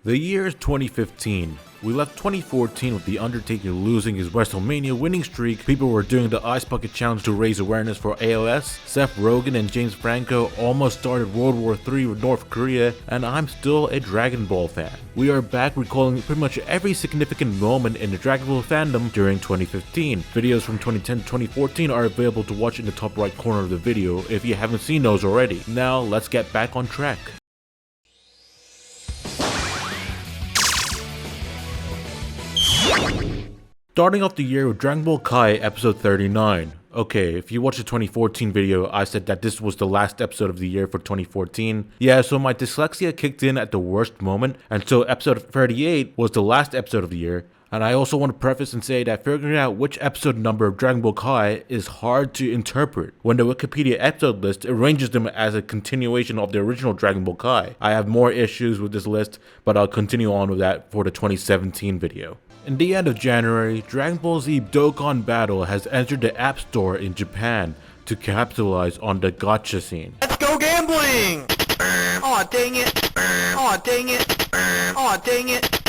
The year is 2015. We left 2014 with The Undertaker losing his WrestleMania winning streak, people were doing the Ice Bucket Challenge to raise awareness for ALS, Seth Rogen and James Franco almost started World War III with North Korea, and I'm still a Dragon Ball fan. We are back recalling pretty much every significant moment in the Dragon Ball fandom during 2015. Videos from 2010 to 2014 are available to watch in the top right corner of the video if you haven't seen those already. Now let's get back on track. Starting off the year with Dragon Ball Kai episode 39. Okay, if you watched the 2014 video, I said that this was the last episode of the year for 2014. Yeah, so my dyslexia kicked in at the worst moment, and so episode 38 was the last episode of the year. And I also want to preface and say that figuring out which episode number of Dragon Ball Kai is hard to interpret. When the Wikipedia episode list arranges them as a continuation of the original Dragon Ball Kai. I have more issues with this list, but I'll continue on with that for the 2017 video. In the end of January, Dragon Ball Z Dokkan Battle has entered the App Store in Japan to capitalize on the gacha scene. Let's go gambling! Aw, dang it! Aw, dang it! Aw, dang it!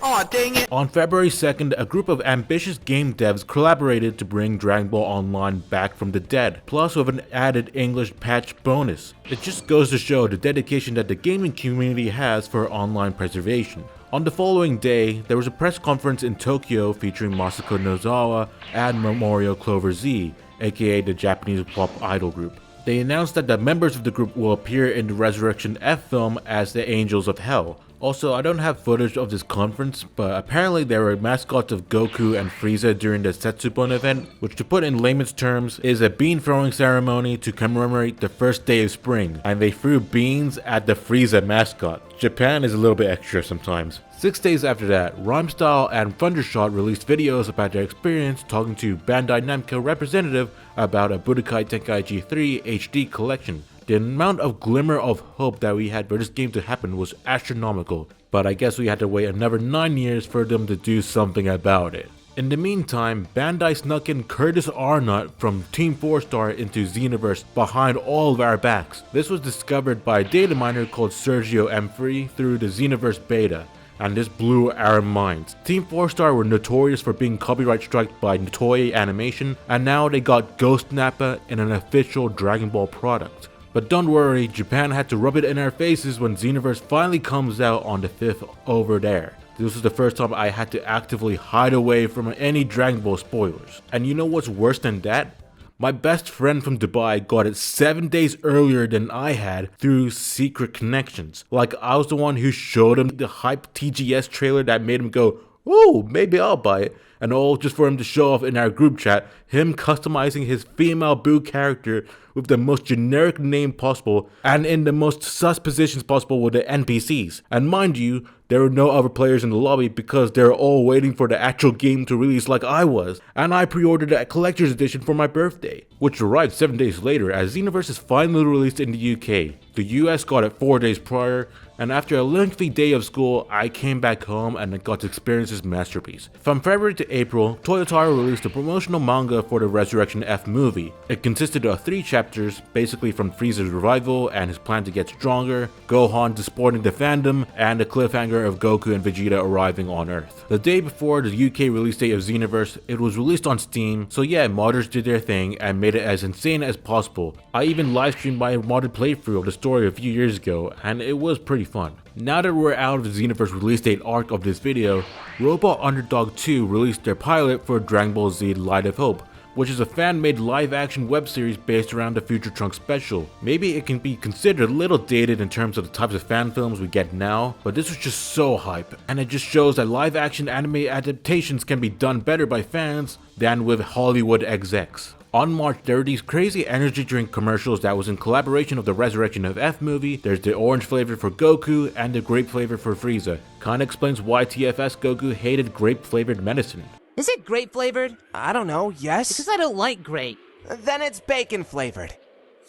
Aw, dang it! On February 2nd, a group of ambitious game devs collaborated to bring Dragon Ball Online back from the dead, plus with an added English patch bonus. It just goes to show the dedication that the gaming community has for online preservation. On the following day, there was a press conference in Tokyo featuring Masako Nozawa and Memorial Clover Z, aka the Japanese pop idol group. They announced that the members of the group will appear in the Resurrection F film as the Angels of Hell. Also, I don't have footage of this conference, but apparently there were mascots of Goku and Frieza during the Setsubon event, which to put in layman's terms is a bean throwing ceremony to commemorate the first day of spring, and they threw beans at the Frieza mascot. Japan is a little bit extra sometimes. 6 days after that, Rhymestyle and Thundershot released videos about their experience talking to Bandai Namco representative about a Budokai Tenkaichi 3 HD collection. The amount of glimmer of hope that we had for this game to happen was astronomical, but I guess we had to wait another 9 years for them to do something about it. In the meantime, Bandai snuck in Curtis Arnott from Team 4-Star into XenoVerse behind all of our backs. This was discovered by a data miner called Sergio M3 through the XenoVerse beta, and this blew our minds. Team 4-Star were notorious for being copyright struck by Toei Animation, and now they got Ghost Nappa in an official Dragon Ball product. But don't worry, Japan had to rub it in our faces when XenoVerse finally comes out on the 5th over there. This was the first time I had to actively hide away from any Dragon Ball spoilers. And you know what's worse than that? My best friend from Dubai got it 7 days earlier than I had through secret connections. Like I was the one who showed him the hype TGS trailer that made him go, "Oh, maybe I'll buy it." And all just for him to show off in our group chat, him customizing his female Boo character with the most generic name possible and in the most sus positions possible with the NPCs. And mind you, there were no other players in the lobby because they were all waiting for the actual game to release like I was. And I pre-ordered a collector's edition for my birthday, which arrived 7 days later as XenoVerse is finally released in the UK. The US got it 4 days prior, and after a lengthy day of school, I came back home and I got to experience this masterpiece. From February to April, Toyotaro released a promotional manga for the Resurrection F movie. It consisted of 3 chapters, basically from Frieza's revival and his plan to get stronger, Gohan disappointing the fandom, and the cliffhanger of Goku and Vegeta arriving on Earth. The day before the UK release date of XenoVerse, it was released on Steam, so yeah, modders did their thing and made it as insane as possible. I even livestreamed my modded playthrough of the story a few years ago, and it was pretty fun. Now that we're out of the XenoVerse release date arc of this video, Robot Underdog 2 released their pilot for Dragon Ball Z Light of Hope, which is a fan-made live-action web series based around the Future Trunks special. Maybe it can be considered a little dated in terms of the types of fan films we get now, but this was just so hype, and it just shows that live-action anime adaptations can be done better by fans than with Hollywood execs. On March, there are these crazy energy drink commercials that was in collaboration of the Resurrection of F movie. There's the orange flavor for Goku and the grape flavor for Frieza. Kinda explains why TFS Goku hated grape flavored medicine. Is it grape flavored? I don't know, yes? Because I don't like grape. Then it's bacon flavored.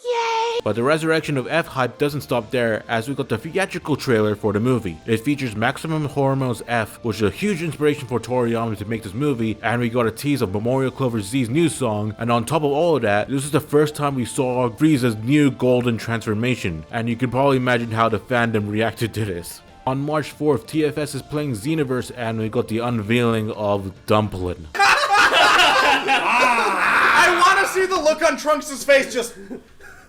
Yay! But the Resurrection of F hype doesn't stop there, as we got the theatrical trailer for the movie. It features Maximum Hormones F, which is a huge inspiration for Toriyama to make this movie, and we got a tease of Memorial Clover Z's new song, and on top of all of that, this is the first time we saw Frieza's new golden transformation, and you can probably imagine how the fandom reacted to this. On March 4th, TFS is playing XenoVerse and we got the unveiling of Dumplin. I want to see the look on Trunks' face just...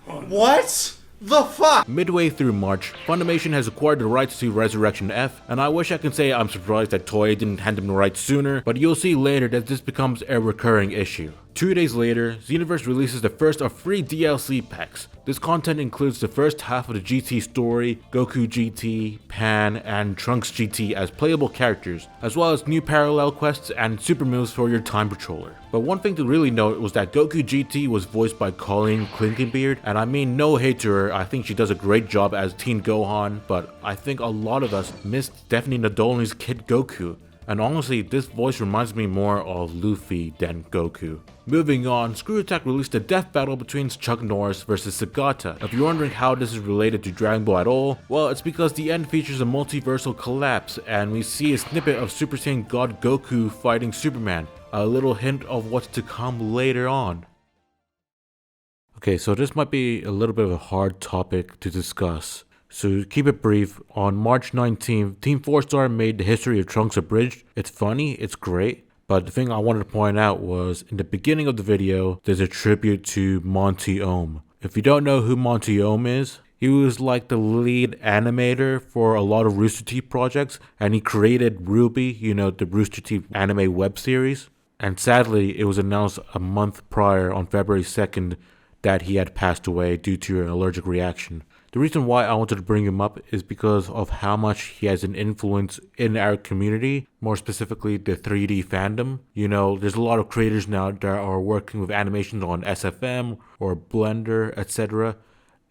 What the fuck? Midway through March, Funimation has acquired the rights to Resurrection F, and I wish I could say I'm surprised that Toei didn't hand them the rights sooner, but you'll see later that this becomes a recurring issue. 2 days later, XenoVerse releases the first of 3 DLC packs. This content includes the first half of the GT story, Goku GT, Pan, and Trunks GT as playable characters, as well as new parallel quests and super moves for your time patroller. But one thing to really note was that Goku GT was voiced by Colleen Clinkenbeard, and I mean no hate to her, I think she does a great job as Teen Gohan, but I think a lot of us missed Stephanie Nadolny's Kid Goku. And honestly, this voice reminds me more of Luffy than Goku. Moving on, Screw Attack released a death battle between Chuck Norris versus Segata. If you're wondering how this is related to Dragon Ball at all, well, it's because the end features a multiversal collapse, and we see a snippet of Super Saiyan God Goku fighting Superman. A little hint of what's to come later on. Okay, so this might be a little bit of a hard topic to discuss. So to keep it brief, on March 19th, Team 4-Star made the history of Trunks abridged. It's funny, it's great, but the thing I wanted to point out was, in the beginning of the video, there's a tribute to Monty Ohm. If you don't know who Monty Ohm is, he was like the lead animator for a lot of Rooster Teeth projects, and he created Ruby, you know, the Rooster Teeth anime web series. And sadly, it was announced a month prior on February 2nd that he had passed away due to an allergic reaction. The reason why I wanted to bring him up is because of how much he has an influence in our community, more specifically the 3D fandom. You know, there's a lot of creators now that are working with animations on SFM or Blender, etc.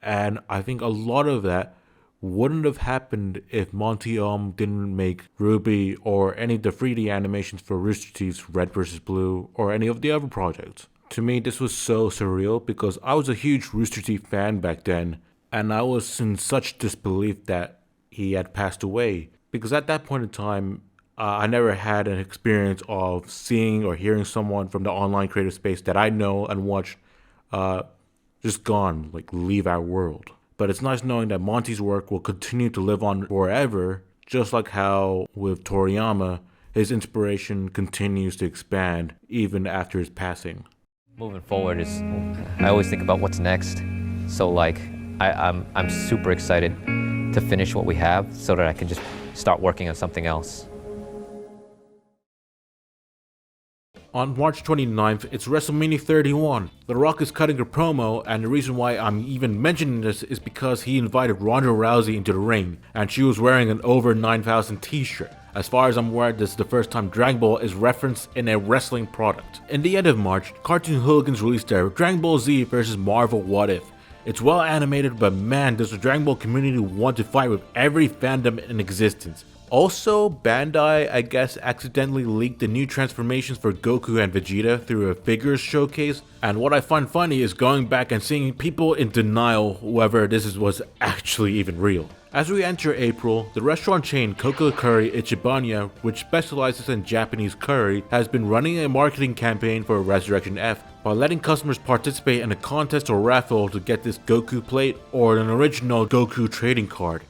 And I think a lot of that wouldn't have happened if Monty Ohm didn't make Ruby or any of the 3D animations for Rooster Teeth's Red vs. Blue or any of the other projects. To me, this was so surreal because I was a huge Rooster Teeth fan back then. And I was in such disbelief that he had passed away. Because at that point in time, I never had an experience of seeing or hearing someone from the online creative space that I know and watch just gone, like leave our world. But it's nice knowing that Monty's work will continue to live on forever, just like how with Toriyama, his inspiration continues to expand even after his passing. Moving forward is, I always think about what's next. So like, I'm super excited to finish what we have so that I can just start working on something else. On March 29th, it's WrestleMania 31. The Rock is cutting a promo, and the reason why I'm even mentioning this is because he invited Ronda Rousey into the ring, and she was wearing an over 9,000 t-shirt. As far as I'm aware, this is the first time Dragon Ball is referenced in a wrestling product. In the end of March, CartoonHooligans released their Dragon Ball Z vs. Marvel What If. It's well animated, but man, does the Dragon Ball community want to fight with every fandom in existence. Also, Bandai, I guess, accidentally leaked the new transformations for Goku and Vegeta through a figures showcase, and what I find funny is going back and seeing people in denial whether this was actually even real. As we enter April, the restaurant chain CoCo Curry Ichibanya, which specializes in Japanese curry, has been running a marketing campaign for Resurrection F by letting customers participate in a contest or raffle to get this Goku plate or an original Goku trading card.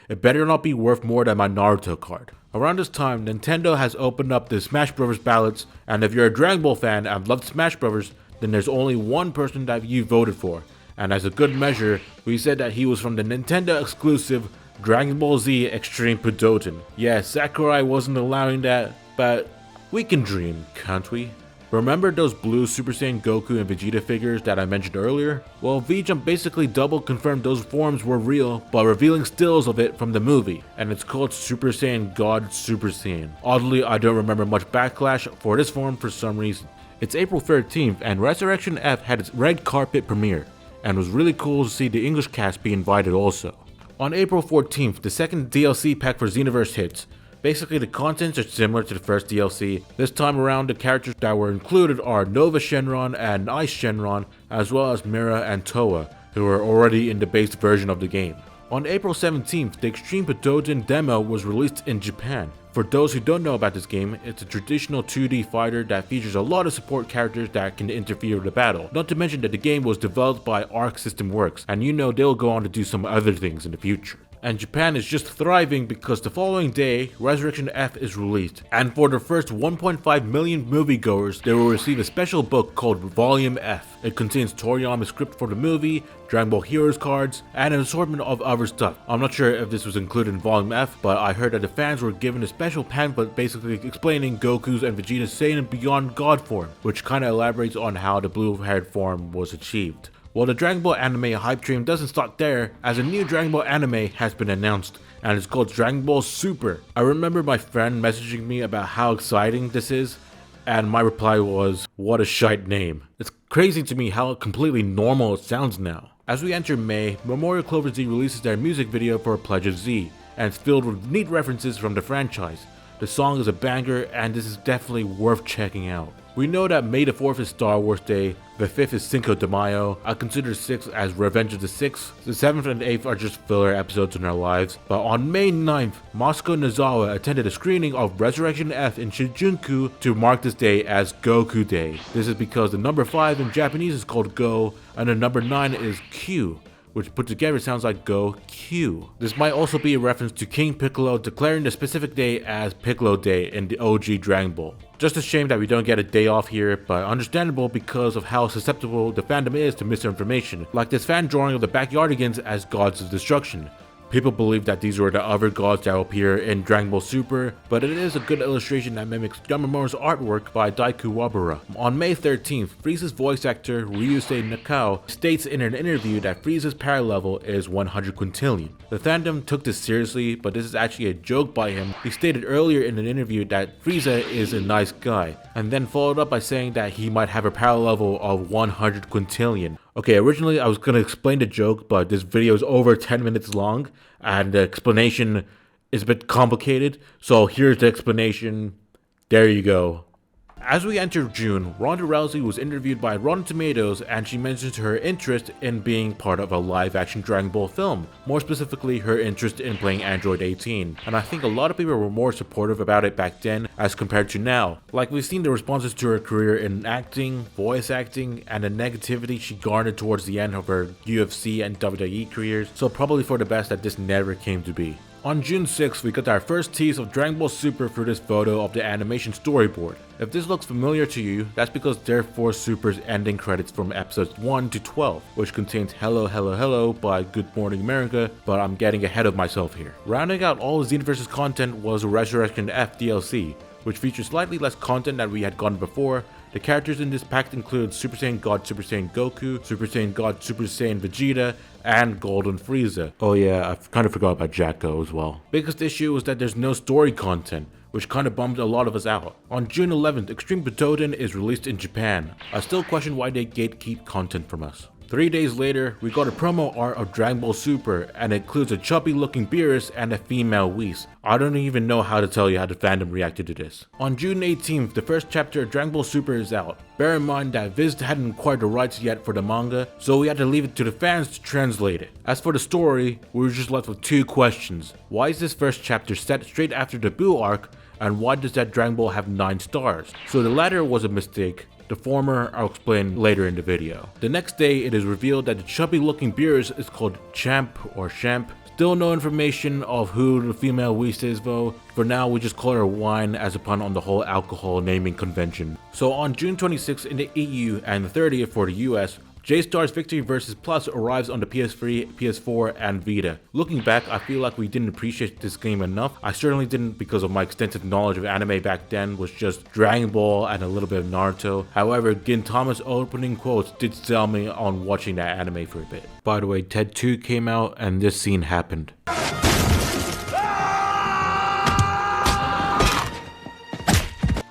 It better not be worth more than my Naruto card. Around this time, Nintendo has opened up the Smash Bros. Ballots, and if you're a Dragon Ball fan and love Smash Bros., then there's only one person that you voted for. And as a good measure, we said that he was from the Nintendo exclusive Dragon Ball Z Extreme Budokan. Yeah, Sakurai wasn't allowing that, but we can dream, can't we? Remember those blue Super Saiyan Goku and Vegeta figures that I mentioned earlier? Well, V-Jump basically double confirmed those forms were real by revealing stills of it from the movie, and it's called Super Saiyan God Super Saiyan. Oddly, I don't remember much backlash for this form for some reason. It's April 13th, and Resurrection F had its red carpet premiere, and it was really cool to see the English cast be invited also. On April 14th, the second DLC pack for XenoVerse hits. Basically, the contents are similar to the first DLC. This time around, the characters that were included are Nova Shenron and Ice Shenron, as well as Mira and Toa, who are already in the base version of the game. On April 17th, the Extreme Budokan demo was released in Japan. For those who don't know about this game, it's a traditional 2D fighter that features a lot of support characters that can interfere with the battle. Not to mention that the game was developed by Arc System Works, and you know they'll go on to do some other things in the future. and Japan is just thriving because the following day, Resurrection F is released, and for the first 1.5 million moviegoers, they will receive a special book called Volume F. It contains Toriyama's script for the movie, Dragon Ball Heroes cards, and an assortment of other stuff. I'm not sure if this was included in Volume F, but I heard that the fans were given a special pamphlet basically explaining Goku's and Vegeta's Saiyan Beyond God form, which kinda elaborates on how the blue-haired form was achieved. Well, the Dragon Ball anime hype train doesn't stop there, as a new Dragon Ball anime has been announced, and it's called Dragon Ball Super. I remember my friend messaging me about how exciting this is, and my reply was, what a shite name. It's crazy to me how completely normal it sounds now. As we enter May, Memorial Clover Z releases their music video for Pledge of Z, and it's filled with neat references from the franchise. The song is a banger, and this is definitely worth checking out. We know that May the 4th is Star Wars Day, the 5th is Cinco de Mayo, I consider the 6th as Revenge of the 6th, the 7th and 8th are just filler episodes in our lives, but on May 9th, Moscow Nozawa attended a screening of Resurrection F in Shinjuku to mark this day as Goku Day. This is because the number 5 in Japanese is called Go, and the number 9 is Q, which put together sounds like Go Q. This might also be a reference to King Piccolo declaring the specific day as Piccolo Day in the OG Dragon Ball. Just a shame that we don't get a day off here, but understandable because of how susceptible the fandom is to misinformation, like this fan drawing of the Backyardigans as gods of destruction. People believe that these were the other gods that will appear in Dragon Ball Super, but it is a good illustration that mimics Yamamoto's artwork by Daiku Wabara. On May 13th, Frieza's voice actor Ryusei Nakao states in an interview that Frieza's power level is 100 quintillion. The fandom took this seriously, but this is actually a joke by him. He stated earlier in an interview that Frieza is a nice guy, and then followed up by saying that he might have a power level of 100 quintillion. Okay, originally I was going to explain the joke, but this video is over 10 minutes long, and the explanation is a bit complicated, so here's the explanation. There you go. As we enter June, Ronda Rousey was interviewed by Rotten Tomatoes, and she mentions her interest in being part of a live-action Dragon Ball film, more specifically her interest in playing Android 18, and I think a lot of people were more supportive about it back then as compared to now. Like, we've seen the responses to her career in acting, voice acting, and the negativity she garnered towards the end of her UFC and WWE careers, so probably for the best that this never came to be. On June 6th, we got our first tease of Dragon Ball Super through this photo of the animation storyboard. If this looks familiar to you, that's because therefore Super's ending credits from episodes 1 to 12, which contains Hello Hello Hello by Good Morning America, but I'm getting ahead of myself here. Rounding out all of XenoVerse's content was Resurrection F DLC, which features slightly less content than we had gotten before. The characters in this pack include Super Saiyan God Super Saiyan Goku, Super Saiyan God Super Saiyan Vegeta, and Golden Frieza. Oh yeah, I kind of forgot about Jacko as well. Biggest issue is that there's no story content, which kind of bummed a lot of us out. On June 11th, Extreme Butoden is released in Japan. I still question why they gatekeep content from us. 3 days later, we got a promo art of Dragon Ball Super, and it includes a chubby looking Beerus and a female Whis. I don't even know how to tell you how the fandom reacted to this. On June 18th, the first chapter of Dragon Ball Super is out. Bear in mind that Viz hadn't acquired the rights yet for the manga, so we had to leave it to the fans to translate it. As for the story, we were just left with two questions. Why is this first chapter set straight after the Buu arc, and why does that Dragon Ball have 9 stars? So the latter was a mistake. The former I'll explain later in the video. The next day, it is revealed that the chubby looking Beerus is called Champ or Champ. Still no information of who the female Whis is though. For now, we just call her Wine as a pun on the whole alcohol naming convention. So on June 26th in the EU and the 30th for the US, J-Star's Victory vs. Plus arrives on the PS3, PS4, and Vita. Looking back, I feel like we didn't appreciate this game enough. I certainly didn't because of my extensive knowledge of anime back then was just Dragon Ball and a little bit of Naruto. However, Gintama's opening quotes did sell me on watching that anime for a bit. By the way, Ted 2 came out and this scene happened.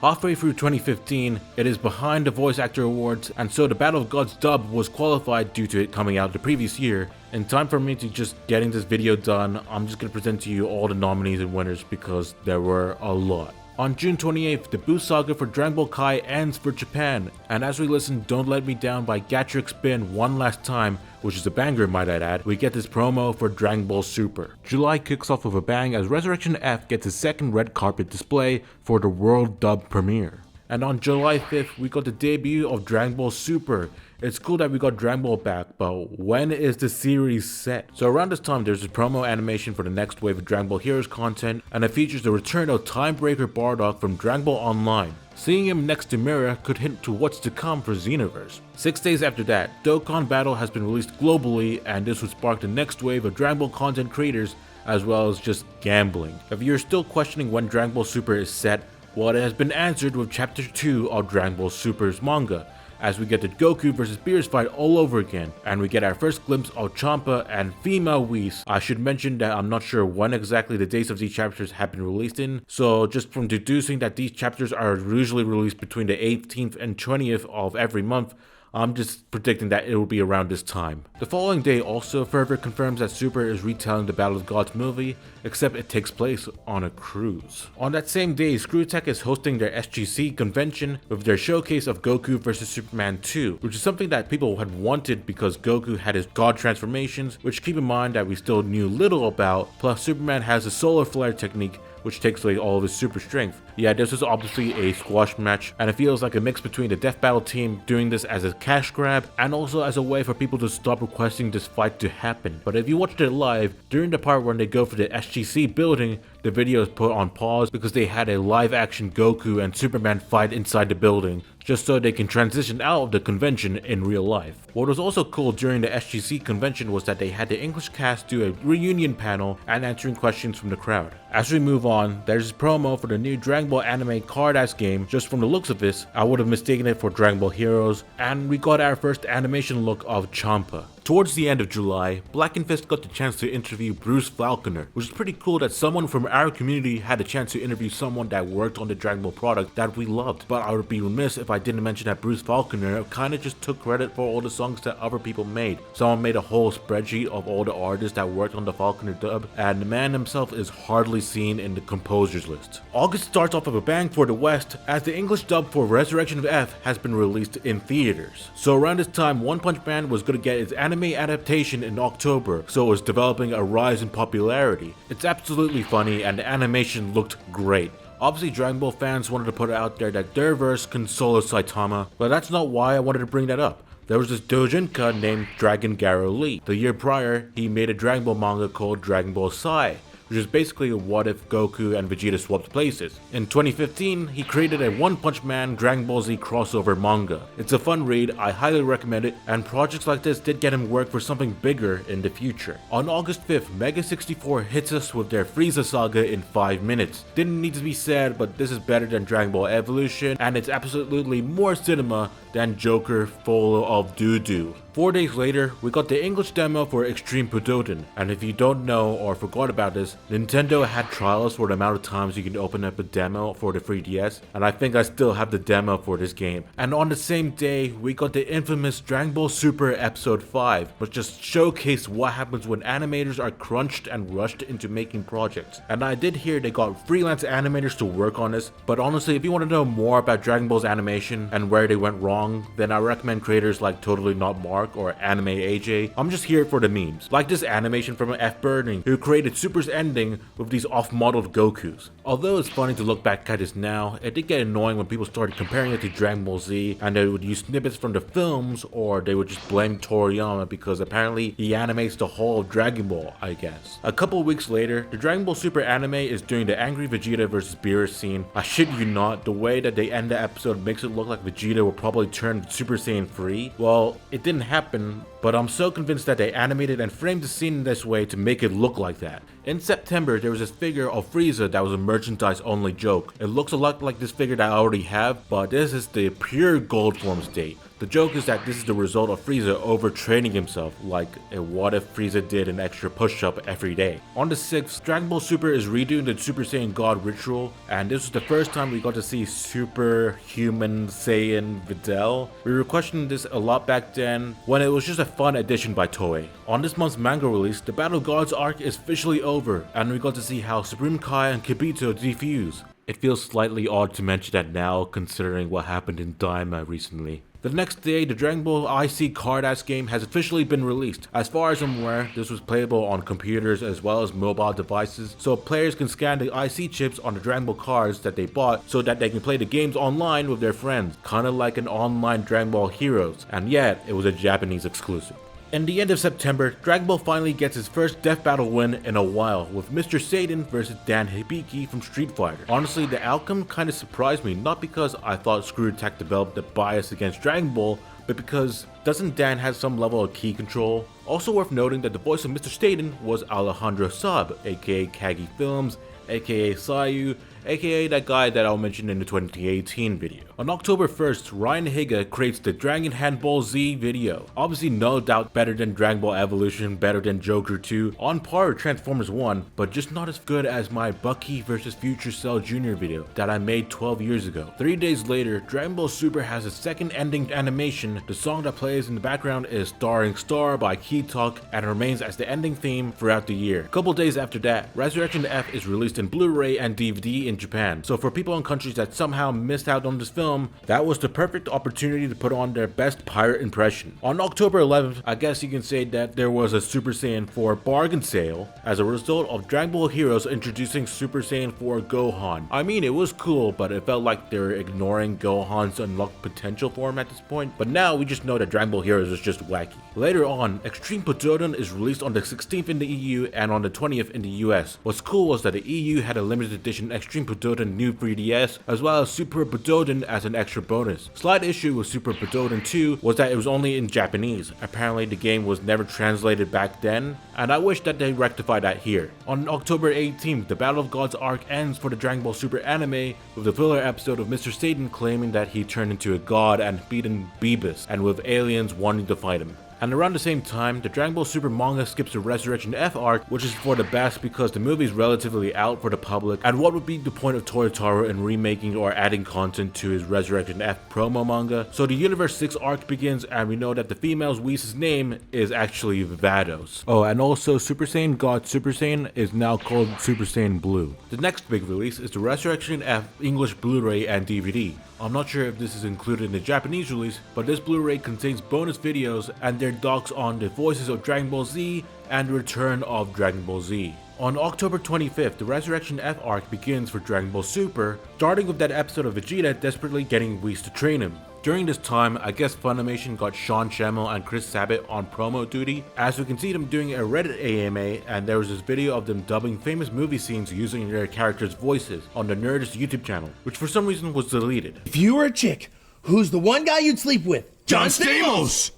Halfway through 2015, it is behind the Voice Actor Awards, and so the Battle of Gods dub was qualified due to it coming out the previous year. In time for me to just getting this video done, I'm just going to present to you all the nominees and winners because there were a lot. On June 28th, the Buu saga for Dragon Ball Kai ends for Japan, and as we listen Don't Let Me Down by Gatrix Spin one last time, which is a banger might I add, we get this promo for Dragon Ball Super. July kicks off with a bang as Resurrection F gets its second red carpet display for the world dub premiere. And on July 5th, we got the debut of Dragon Ball Super. It's cool that we got Dragon Ball back, but when is the series set? So around this time, there's a promo animation for the next wave of Dragon Ball Heroes content, and it features the return of Breaker Bardock from Dragon Ball Online. Seeing him next to Mira could hint to what's to come for XenoVerse. 6 days after that, Dokkan Battle has been released globally, and this would spark the next wave of Dragon Ball content creators, as well as just gambling. If you're still questioning when Dragon Ball Super is set, well, it has been answered with Chapter 2 of Dragon Ball Super's manga, as we get the Goku vs Beerus fight all over again, and we get our first glimpse of Champa and female Whis. I should mention that I'm not sure when exactly the dates of these chapters have been released in, so just from deducing that these chapters are usually released between the 18th and 20th of every month, I'm just predicting that it will be around this time. The following day also further confirms that Super is retelling the Battle of Gods movie, except it takes place on a cruise. On that same day, Screwtech is hosting their SGC convention with their showcase of Goku vs Superman 2, which is something that people had wanted because Goku had his god transformations, which keep in mind that we still knew little about, plus Superman has a solar flare technique which takes away all of his super strength. Yeah, this is obviously a squash match, and it feels like a mix between the Death Battle team doing this as a cash grab, and also as a way for people to stop requesting this fight to happen. But if you watched it live, during the part when they go for the SGC building, the video is put on pause because they had a live action Goku and Superman fight inside the building, just so they can transition out of the convention in real life. What was also cool during the SGC convention was that they had the English cast do a reunion panel and answering questions from the crowd. As we move on, there's a promo for the new Dragon Ball anime card-ass game. Just from the looks of this, I would have mistaken it for Dragon Ball Heroes, and we got our first animation look of Champa. Towards the end of July, Black and Fist got the chance to interview Bruce Falcouner, which is pretty cool that someone from our community had a chance to interview someone that worked on the Dragon Ball product that we loved. But I would be remiss if I didn't mention that Bruce Falcouner kinda just took credit for all the songs that other people made. Someone made a whole spreadsheet of all the artists that worked on the Falconer dub, and the man himself is hardly seen in the composers list. August starts off with a bang for the West, as the English dub for Resurrection of F has been released in theaters. So around this time, One Punch Man was gonna get its anime adaptation in October, so it was developing a rise in popularity. It's absolutely funny, and the animation looked great. Obviously, Dragon Ball fans wanted to put it out there that their verse can solo Saitama, but that's not why I wanted to bring that up. There was this doujinka named Dragon Garo Lee. The year prior, he made a Dragon Ball manga called Dragon Ball Sai, which is basically a what if Goku and Vegeta swapped places. In 2015, he created a One Punch Man Dragon Ball Z crossover manga. It's a fun read, I highly recommend it, and projects like this did get him work for something bigger in the future. On August 5th, Mega 64 hits us with their Frieza saga in 5 minutes. Didn't need to be said, but this is better than Dragon Ball Evolution, and it's absolutely more cinema than Joker full of doo-doo. 4 days later, we got the English demo for Extreme Pudoten, and if you don't know or forgot about this, Nintendo had trials for the amount of times you can open up a demo for the 3DS, and I think I still have the demo for this game. And on the same day, we got the infamous Dragon Ball Super Episode 5, which just showcased what happens when animators are crunched and rushed into making projects. And I did hear they got freelance animators to work on this, but honestly, if you want to know more about Dragon Ball's animation and where they went wrong, then I recommend creators like Totally Not Mark or Anime AJ. I'm just here for the memes, like this animation from F Burning, who created Super's Ending with these off-modeled Gokus. Although it's funny to look back at this now, it did get annoying when people started comparing it to Dragon Ball Z, and they would use snippets from the films, or they would just blame Toriyama because apparently he animates the whole of Dragon Ball, I guess. A couple weeks later, the Dragon Ball Super anime is doing the angry Vegeta vs Beerus scene. I shit you not, the way that they end the episode makes it look like Vegeta will probably turn Super Saiyan 3. Well, it didn't happen, but I'm so convinced that they animated and framed the scene in this way to make it look like that. In September, there was this figure of Frieza that was a merchandise only joke. It looks a lot like this figure that I already have, but this is the pure gold form state. The joke is that this is the result of Frieza overtraining himself, like a what if Frieza did an extra push-up every day. On the 6th, Dragon Ball Super is redoing the Super Saiyan God ritual, and this was the first time we got to see Superhuman Saiyan Videl. We were questioning this a lot back then, when it was just a fun addition by Toei. On this month's manga release, the Battle Gods arc is officially over, and we got to see how Supreme Kai and Kibito defuse. It feels slightly odd to mention that now, considering what happened in Daima recently. The next day, the Dragon Ball IC card-ass game has officially been released. As far as I'm aware, this was playable on computers as well as mobile devices, so players can scan the IC chips on the Dragon Ball cards that they bought so that they can play the games online with their friends, kinda like an online Dragon Ball Heroes, and yet it was a Japanese exclusive. In the end of September, Dragon Ball finally gets its first death battle win in a while, with Mr. Satan versus Dan Hibiki from Street Fighter. Honestly, the outcome kinda surprised me, not because I thought Screw Attack developed a bias against Dragon Ball, but because doesn't Dan have some level of key control? Also worth noting that the voice of Mr. Satan was Alejandro Saab, aka Kagi Films, aka Sayu, aka that guy that I'll mention in the 2018 video. On October 1st, Ryan Higa creates the DragonHAND Ball Z video. Obviously no doubt better than Dragon Ball Evolution, better than Joker 2, on par with Transformers 1, but just not as good as my Bucky vs Future Cell Jr. video that I made 12 years ago. 3 days later, Dragon Ball Super has a second ending animation. The song that plays in the background is Starring Star by Key Talk and remains as the ending theme throughout the year. A couple days after that, Resurrection F is released in Blu-ray and DVD in Japan. So for people in countries that somehow missed out on this film, that was the perfect opportunity to put on their best pirate impression. On October 11th, I guess you can say that there was a Super Saiyan 4 bargain sale as a result of Dragon Ball Heroes introducing Super Saiyan 4 Gohan. I mean, it was cool, but it felt like they were ignoring Gohan's unlocked potential for him at this point. But now we just know that Dragon Ball Heroes is just wacky. Later on, Extreme Butoden is released on the 16th in the EU and on the 20th in the US. What's cool was that the EU had a limited edition Extreme Butoden New 3DS, as well as Super Butoden as an extra bonus. Slight issue with Super Butoden 2 was that it was only in Japanese. Apparently the game was never translated back then, and I wish that they rectified that here. On October 18th, the Battle of Gods arc ends for the Dragon Ball Super anime, with the filler episode of Mr. Satan claiming that he turned into a god and beaten Beebus, and with aliens wanting to fight him. And around the same time, the Dragon Ball Super manga skips the Resurrection F arc, which is for the best because the movie is relatively out for the public, and what would be the point of Toyotaro in remaking or adding content to his Resurrection F promo manga? So the Universe 6 arc begins, and we know that the female's Whis' name is actually Vados. Oh, and also Super Saiyan God Super Saiyan is now called Super Saiyan Blue. The next big release is the Resurrection F English Blu-ray and DVD. I'm not sure if this is included in the Japanese release, but this Blu-ray contains bonus videos and their docs on the voices of Dragon Ball Z and the return of Dragon Ball Z. On October 25th, the Resurrection F arc begins for Dragon Ball Super, starting with that episode of Vegeta desperately getting Whis to train him. During this time, I guess Funimation got Sean Schemmel and Chris Sabat on promo duty, as we can see them doing a Reddit AMA, and there was this video of them dubbing famous movie scenes using their characters' voices on the Nerdist YouTube channel, which for some reason was deleted. If you were a chick, who's the one guy you'd sleep with? John Stamos!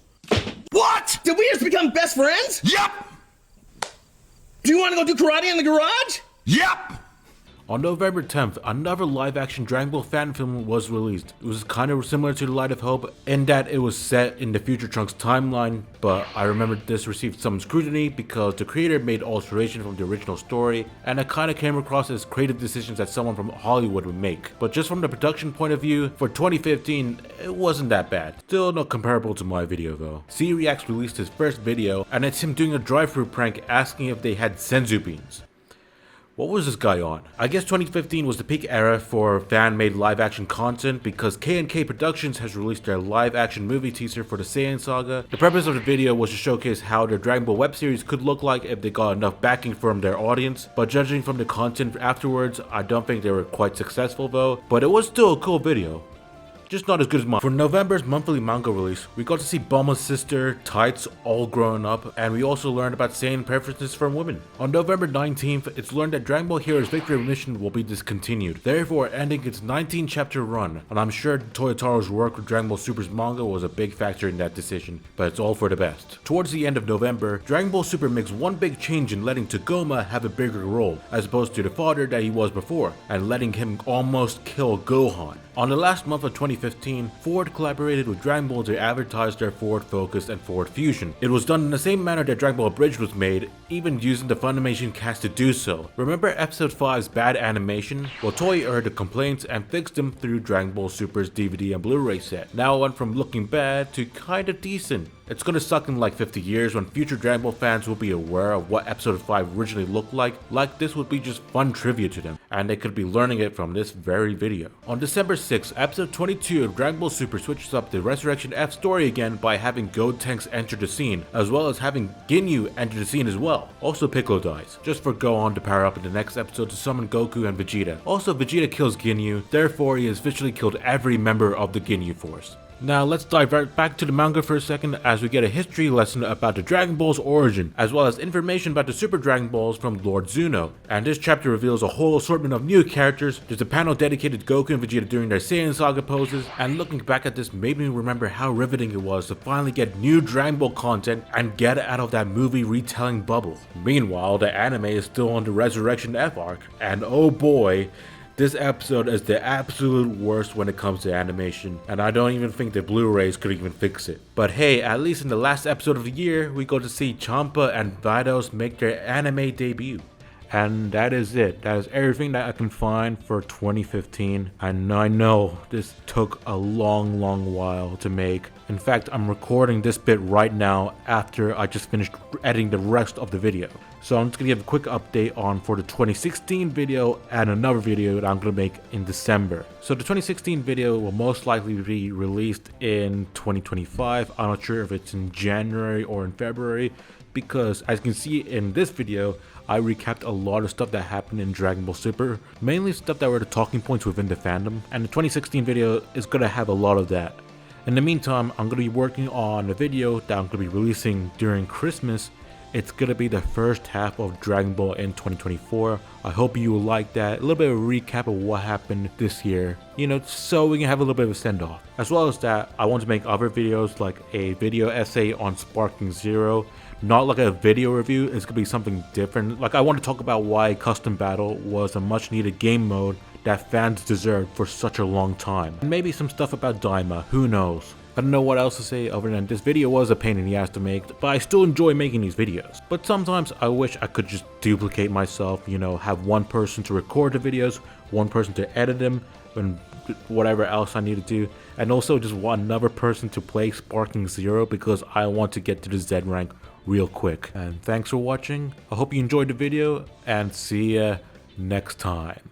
What? Did we just become best friends? Yep! Do you want to go do karate in the garage? Yep! On November 10th, another live-action Dragon Ball fan film was released. It was kind of similar to The Light of Hope in that it was set in the Future Trunks timeline, but I remember this received some scrutiny because the creator made alterations from the original story, and it kind of came across as creative decisions that someone from Hollywood would make. But just from the production point of view, for 2015, it wasn't that bad. Still not comparable to my video though. C-Reacts released his first video, and it's him doing a drive-thru prank asking if they had senzu beans. What was this guy on? I guess 2015 was the peak era for fan-made live-action content because K&K Productions has released their live-action movie teaser for the Saiyan Saga. The purpose of the video was to showcase how their Dragon Ball web series could look like if they got enough backing from their audience, but judging from the content afterwards, I don't think they were quite successful though, but it was still a cool video. Just not as good as mine. For November's monthly manga release, we got to see Bulma's sister, Tights, all grown up, and we also learned about Saiyan preferences from women. On November 19th, it's learned that Dragon Ball Heroes Victory Mission will be discontinued, therefore ending its 19-chapter run, and I'm sure Toyotaro's work with Dragon Ball Super's manga was a big factor in that decision, but it's all for the best. Towards the end of November, Dragon Ball Super makes one big change in letting Tagoma have a bigger role, as opposed to the father that he was before, and letting him almost kill Gohan. On the last month of 2015, Ford collaborated with Dragon Ball to advertise their Ford Focus and Ford Fusion. It was done in the same manner that Dragon Ball Bridge was made, even using the Funimation cast to do so. Remember episode 5's bad animation? Well, Toei heard the complaints and fixed them through Dragon Ball Super's DVD and Blu-ray set. Now it went from looking bad to kind of decent. It's gonna suck in like 50 years when future Dragon Ball fans will be aware of what episode 5 originally looked like this would be just fun trivia to them, and they could be learning it from this very video. On December 6th, episode 22 of Dragon Ball Super switches up the Resurrection F story again by having Gotenks enter the scene, as well as having Ginyu enter the scene as well. Also Piccolo dies, just for Gohan to power up in the next episode to summon Goku and Vegeta. Also Vegeta kills Ginyu, therefore he has officially killed every member of the Ginyu Force. Now let's dive right back to the manga for a second as we get a history lesson about the Dragon Ball's origin, as well as information about the Super Dragon Balls from Lord Zuno. And this chapter reveals a whole assortment of new characters. There's a panel dedicated to Goku and Vegeta during their Saiyan Saga poses, and looking back at this made me remember how riveting it was to finally get new Dragon Ball content and get out of that movie retelling bubble. Meanwhile, the anime is still on the Resurrection F arc, and oh boy, this episode is the absolute worst when it comes to animation, and I don't even think the Blu-rays could even fix it. But hey, at least in the last episode of the year, we got to see Champa and Vados make their anime debut. And that is it. That is everything that I can find for 2015. And I know this took a long while to make. In fact, I'm recording this bit right now after I just finished editing the rest of the video. So I'm just going to give a quick update on for the 2016 video and another video that I'm going to make in December. So the 2016 video will most likely be released in 2025. I'm not sure if it's in January or in February, because as you can see in this video, I recapped a lot of stuff that happened in Dragon Ball Super, mainly stuff that were the talking points within the fandom, and the 2016 video is going to have a lot of that. In the meantime, I'm going to be working on a video that I'm going to be releasing during Christmas. It's going to be the first half of Dragon Ball in 2024. I hope you will like that. A little bit of a recap of what happened this year, you know, so we can have a little bit of a send-off. As well as that, I want to make other videos like a video essay on Sparking Zero. Not like a video review, it's going to be something different. Like I want to talk about why Custom Battle was a much needed game mode that fans deserved for such a long time. And maybe some stuff about Daima, who knows. I don't know what else to say other than this video was a pain in the ass to make, but I still enjoy making these videos. But sometimes I wish I could just duplicate myself, you know, have one person to record the videos, one person to edit them, and whatever else I need to do, and also just another person to play Sparking Zero because I want to get to the Z rank real quick. And thanks for watching. I hope you enjoyed the video, and see ya next time.